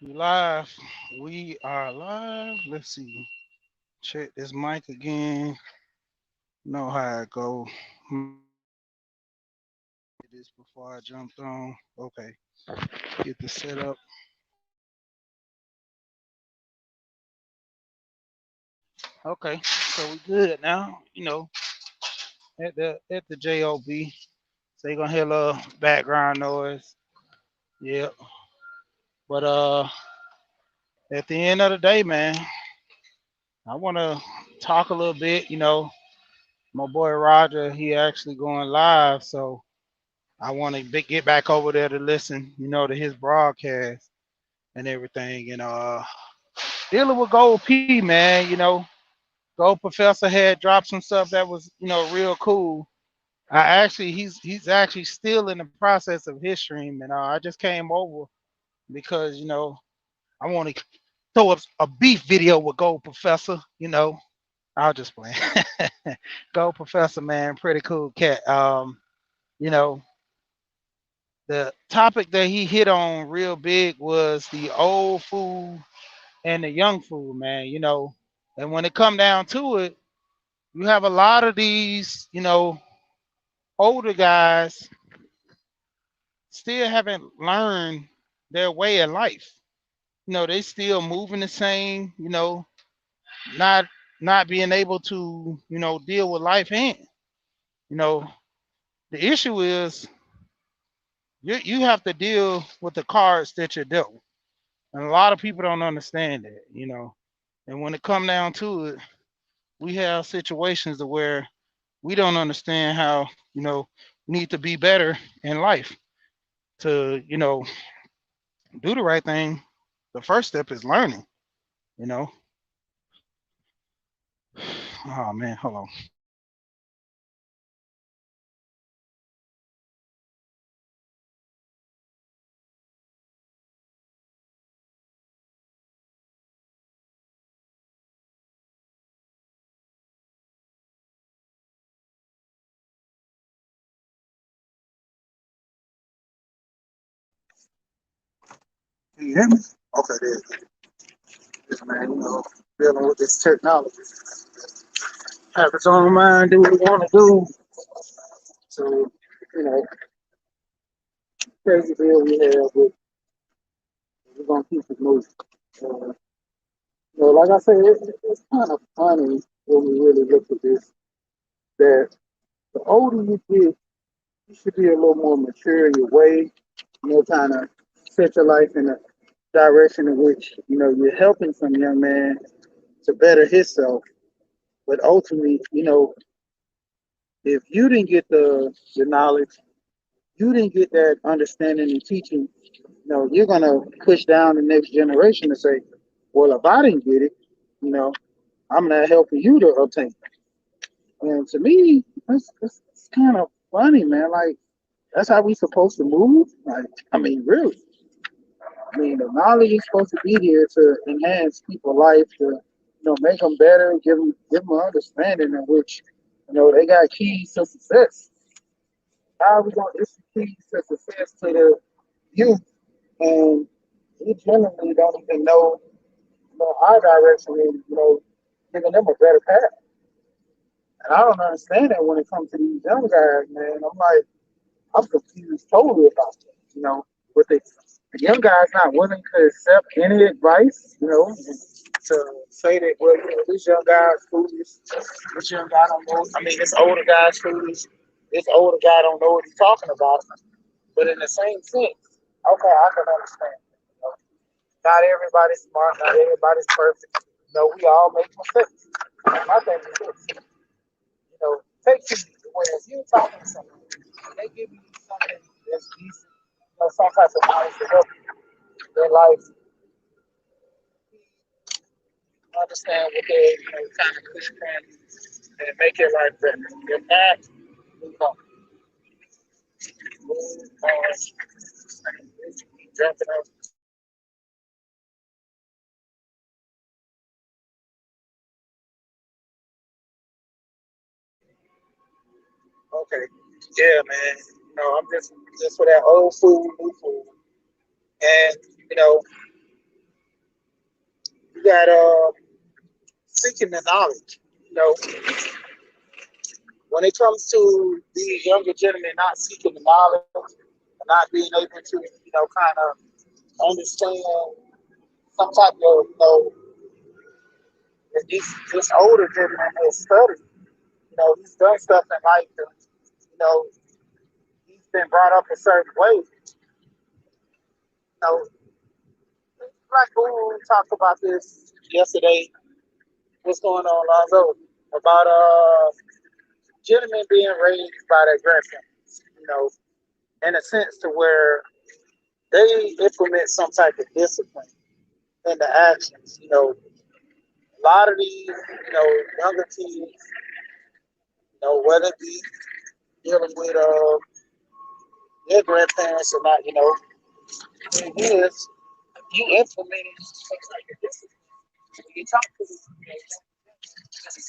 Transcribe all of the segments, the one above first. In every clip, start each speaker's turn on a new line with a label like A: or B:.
A: We live. We are live. Let's see. Check this mic again. Know how it go. Did this before I jumped on. Okay. Get the setup. Okay. So we good now. At the job. So you're gonna hear a little background noise. Yep. But at the end of the day, man, I wanna talk a little bit. My boy Roger, he actually going live, so I want to get back over there to listen, to his broadcast and everything. And dealing with Gold P, man, Gold Professor had dropped some stuff that was, real cool. I actually, he's actually still in the process of his stream, and I just came over because, I want to throw up a beef video with Gold Professor. I'll just play. Gold Professor, man, pretty cool cat. You know, the topic that he hit on real big was the old fool and the young fool, man. And when it come down to it, you have a lot of these, older guys still haven't learned their way of life. They still moving the same, not not being able to, deal with life hand. You know, the issue is you have to deal with the cards that you're dealt. And a lot of people don't understand that. And when it come down to it, we have situations to where we don't understand how, we need to be better in life to, do the right thing. The first step is learning, you know. Oh man, hold on. Can you hear me? Okay, there. This man, dealing with this technology. Have its own mind, do what it want to do. So, you know, crazy deal we have, but we're gonna keep it moving. Uh, like I said, it's kind of funny when we really look at this. That the older you get, you should be a little more mature in your way. Kind of set your life in a direction in which you're helping some young man to better himself. But ultimately, if you didn't get the knowledge, you didn't get that understanding and teaching, you're gonna push down the next generation and say, "Well, if I didn't get it, you know, I'm not helping you to obtain it." And to me, it's kind of funny, man. Like that's how we supposed to move. Like, I mean, really. I mean, the knowledge is supposed to be here to enhance people's life, to make them better, give them an understanding in which they got keys to success. How are we gonna issue keys to success to the youth, and we generally don't even know, our direction in giving them a better path. And I don't understand that when it comes to these young guys, man. I'm confused totally about that. With the young guys not willing to accept any advice, to say that, well, this young guy's foolish, this young guy don't know. I mean, this older guy's foolish, this older guy don't know what he's talking about. But in the same sense, okay, I can understand. You know, not everybody's smart, not everybody's perfect. We all make mistakes. My thing is this, take heed. When if you're talking to someone, and they give you something that's decent, some type of knowledge to help you in life, understand what they kind of push upon you and make your life better. If not, move on. Move on. Jumping up. Okay. Yeah, man. I'm just for that old fool, new fool. And, you know, You got seeking the knowledge. You know, when it comes to these younger gentlemen not seeking the knowledge, and not being able to, kind of understand some type of, that this older gentleman has studied. He's done stuff in life, and know, he's been brought up a certain way. Like we talked about this yesterday. What's going on, Lonzo? About gentlemen being raised by their grandparents. In a sense to where they implement some type of discipline in the actions. A lot of these, younger kids, whether it be dealing with their grandparents or not, it is you implementing some type of discipline. When you talk to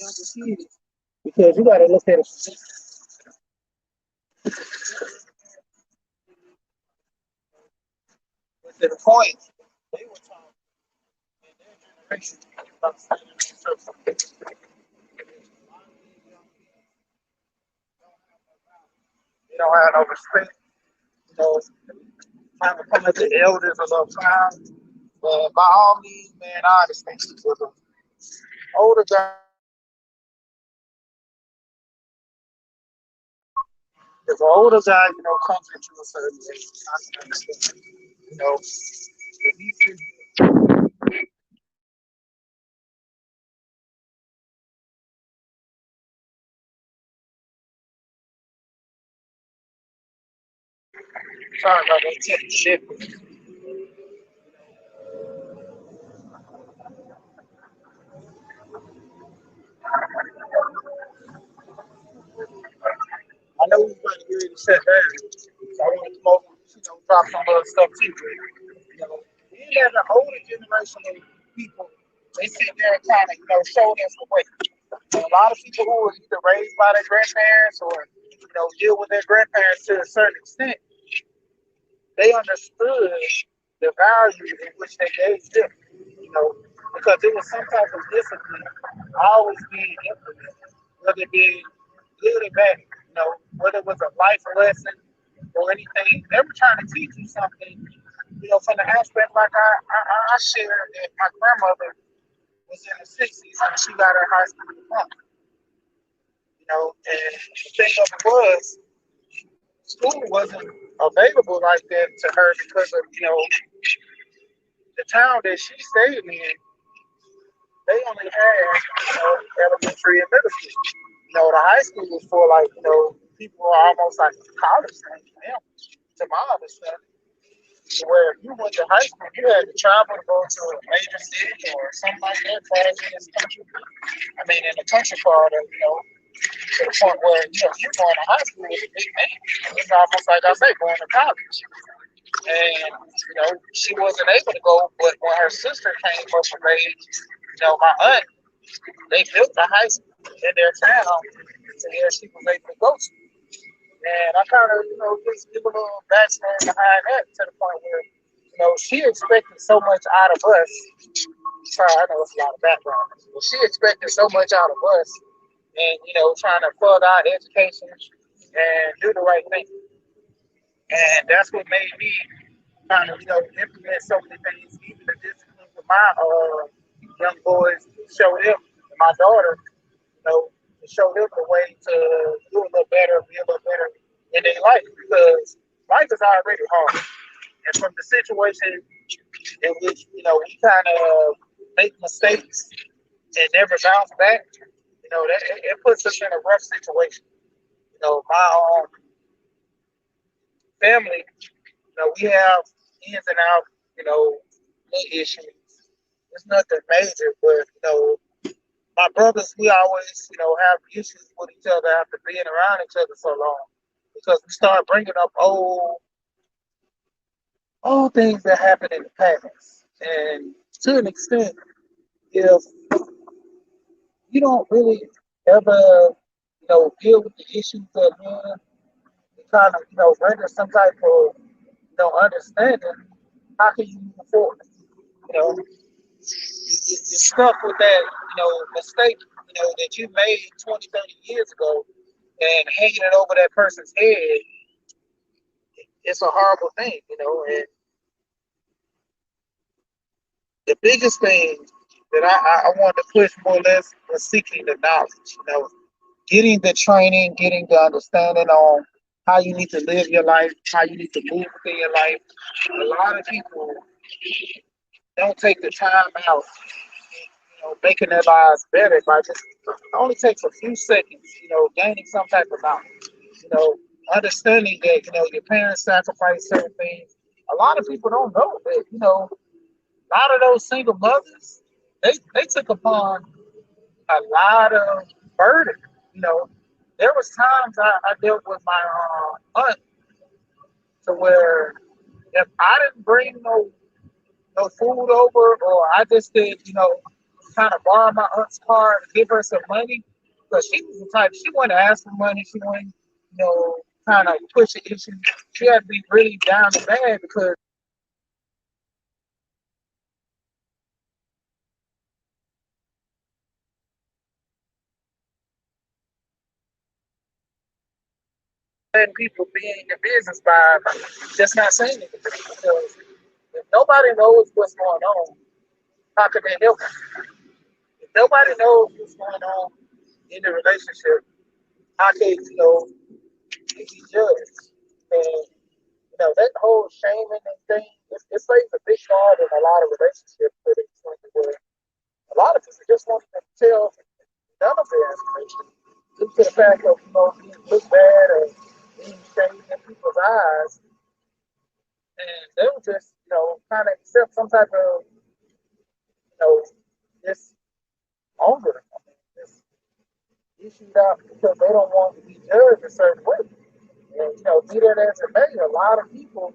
A: younger kids, because you got to look at it to the point they were taught in their generation about standing themselves. They don't have no respect. You know, trying to come at the elders a little time. But by all means, man, I understand with them. Older guy, if an older guy, comes into a certain age, I can understand. If he's sorry about that tech shit. I know he's about to get ready to shut down. So I want to come over, drop some other stuff too. We have an older generation of people, they sit there and kind of, show us the way. And a lot of people who were either raised by their grandparents or, deal with their grandparents to a certain extent, they understood the value in which they gave them, because it was some type of discipline always being implemented, whether it be good or bad, whether it was a life lesson or anything. They were trying to teach you something, from the aspect like I shared that my grandmother was in the 60s and she got her high school diploma, and the thing of it was, school wasn't available like that to her because of, the town that she stayed in, they only had, elementary and middle school. The high school was for like, people who are almost like college now, to my understanding. Where if you went to high school, you had to travel to go to a major city or something like that, far as in this country. I mean, in the country part of, to the point where, you're going to high school with a big name. It's almost like I say, going to college. And, she wasn't able to go, but when her sister came up of age, my aunt, they built a high school in their town to where she was able to go to. And I kind of, just give a little backstory behind that to the point where, she expected so much out of us. Sorry, I know it's a lot of background. But she expected so much out of us and, trying to further our education and do the right thing. And that's what made me kind of, implement so many things, even the discipline with my young boys, show them, my daughter, to show them the way to do a little better, be a little better in their life because life is already hard. And from the situation in which, we kind of make mistakes and never bounce back, that it puts us in a rough situation. My family, we have ins and outs, little issues. It's nothing major, but, my brothers, we always, have issues with each other after being around each other so long because we start bringing up old things that happened in the past. And to an extent, if you don't really ever, deal with the issues at hand, it kind of, render some type of, understanding. How can you move forward? You know,
B: you're stuck with that, mistake, that you made 20, 30 years ago and hanging it over that person's head. It's a horrible thing, and the biggest thing that I want to push more or less was seeking the knowledge, getting the training, getting the understanding on how you need to live your life, how you need to move within your life. A lot of people don't take the time out, making their lives better by just it only takes a few seconds, gaining some type of knowledge, you know, understanding that, your parents sacrificed certain things. A lot of people don't know that, a lot of those single mothers, they took upon a lot of burden. You know, there was times I dealt with my aunt to where if I didn't bring no food over, or I just did, kind of borrow my aunt's car to give her some money, because she was the type, she wouldn't ask for money, she wouldn't, kind of push the issue. She had to be really down and bad because letting people be in your business by just not saying anything. Because if nobody knows what's going on, how can they help? If nobody knows what's going on in the relationship, how can be judged? And that whole shaming and thing, it plays a big part in a lot of relationships. Where a lot of people just want to tell none of their information due to the fact of being looked bad or being shamed in people's eyes, and they will just kind of accept some type of this anger, this issued out because they don't want to be judged a certain way. And be that as it may, a lot of people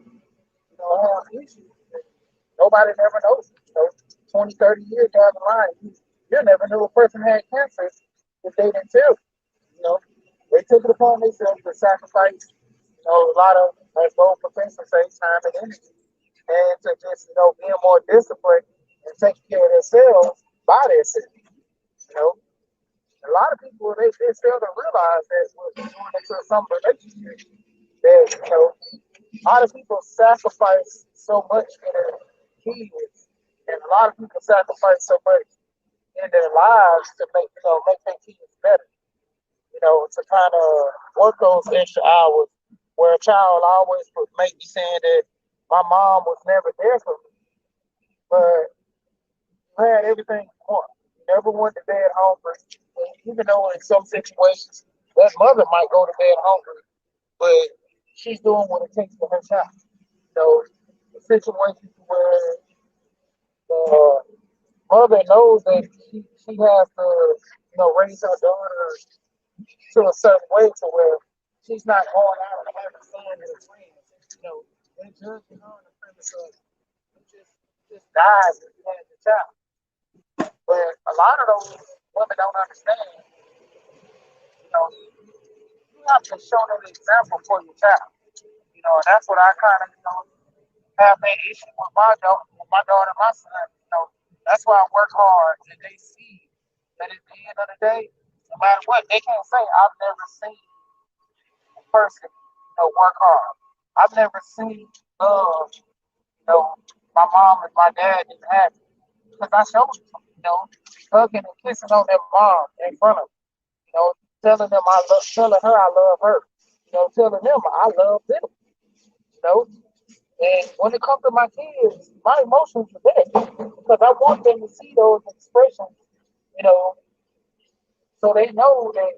B: have issues. And nobody never knows. 20, 30 years down the line, you never knew a person had cancer if they didn't tell you. You know, they took it upon themselves to sacrifice, a lot of, as both professors say, time and energy, and to just, being more disciplined and taking care of themselves by themselves. You know, a lot of people they fail to realize that when going into some relationship, that a lot of people sacrifice so much in their kids, and a lot of people sacrifice so much in their lives to make their kids better. To kind of work those extra hours. Where a child always would make me saying that my mom was never there for me, but you had everything you want. You never went to bed hungry. And even though in some situations that mother might go to bed hungry, but she's doing what it takes for her child. The situations where the mother knows that she has to, raise her daughter to a certain way to where she's not going out and having fun with her friends. They're judging her on the premise of you just died when you had the child. But a lot of those women don't understand, you have to show them the example for your child. And that's what I kind of, have that issue with my daughter and my son. That's why I work hard and they see that at the end of the day, no matter what, they can't say I've never seen a person, work hard. I've never seen my mom and my dad is happy. Because I showed them, hugging and kissing on their mom in front of them, telling them telling her I love her, telling them I love them, you know. And when it comes to my kids, my emotions are there because I want them to see those expressions, you know, so they know that,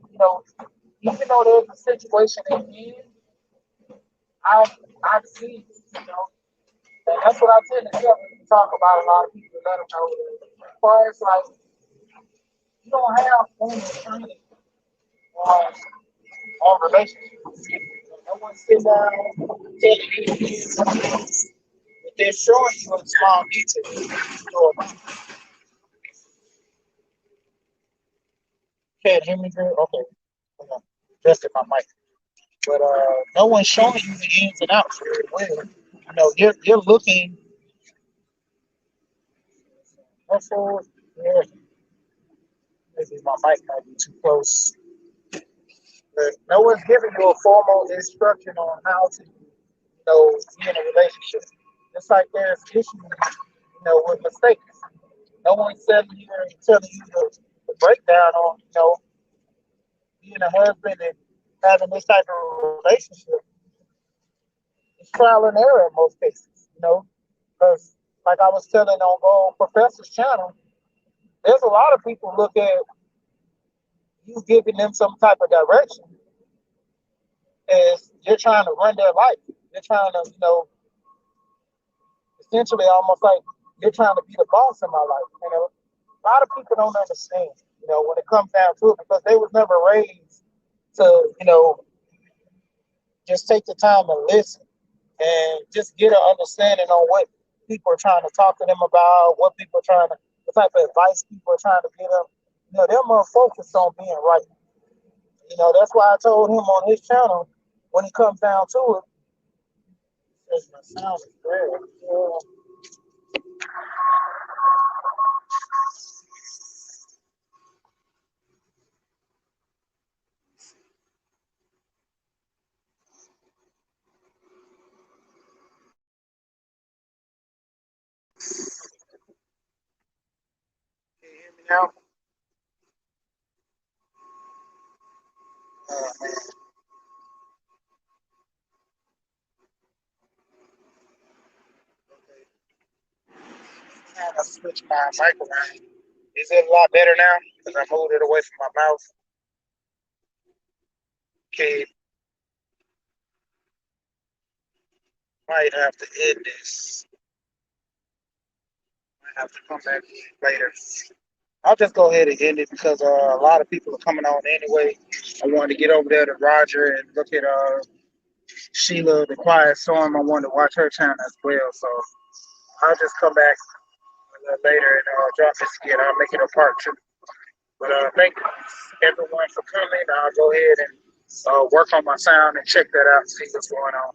B: even though there's a situation in me, I I see, and that's what I tend to tell people to talk about a lot of people, let them know that as far as like you don't have formal training on relationships. No one sits down telling you but they're showing you in small details. So, can't hear me good? Okay. Hold on. Adjusted my mic. But no one's showing you the ins and outs very well. You're looking muscles, Yeah, maybe my mic might be too close. But no one's giving you a formal instruction on how to, be in a relationship. Just like there's issues, with mistakes. No one's telling you the breakdown on, being a husband and having this type of relationship. It's trial and error in most cases. Because like I was telling on Gold Professor's channel, there's a lot of people look at you giving them some type of direction as you're trying to run their life. You're trying to, essentially almost like you're trying to be the boss in my life. A lot of people don't understand, when it comes down to it, because they was never raised to, just take the time and listen and just get an understanding on what people are trying to talk to them about, what type of advice people are trying to give them. They're more focused on being right. That's why I told him on his channel when it comes down to it, says my sound is great. Can you hear me now? Man. Okay. Trying to switch my mic around. Is it a lot better now? Because I moved it away from my mouth. Okay, might have to end this. Might have to come back later. I'll just go ahead and end it because a lot of people are coming on anyway. I wanted to get over there to Roger and look at Sheila, the Quiet Storm. I wanted to watch her channel as well. So I'll just come back a little later and drop this again. I'll make it a part two. But thank everyone for coming. I'll go ahead and work on my sound and check that out, see what's going on.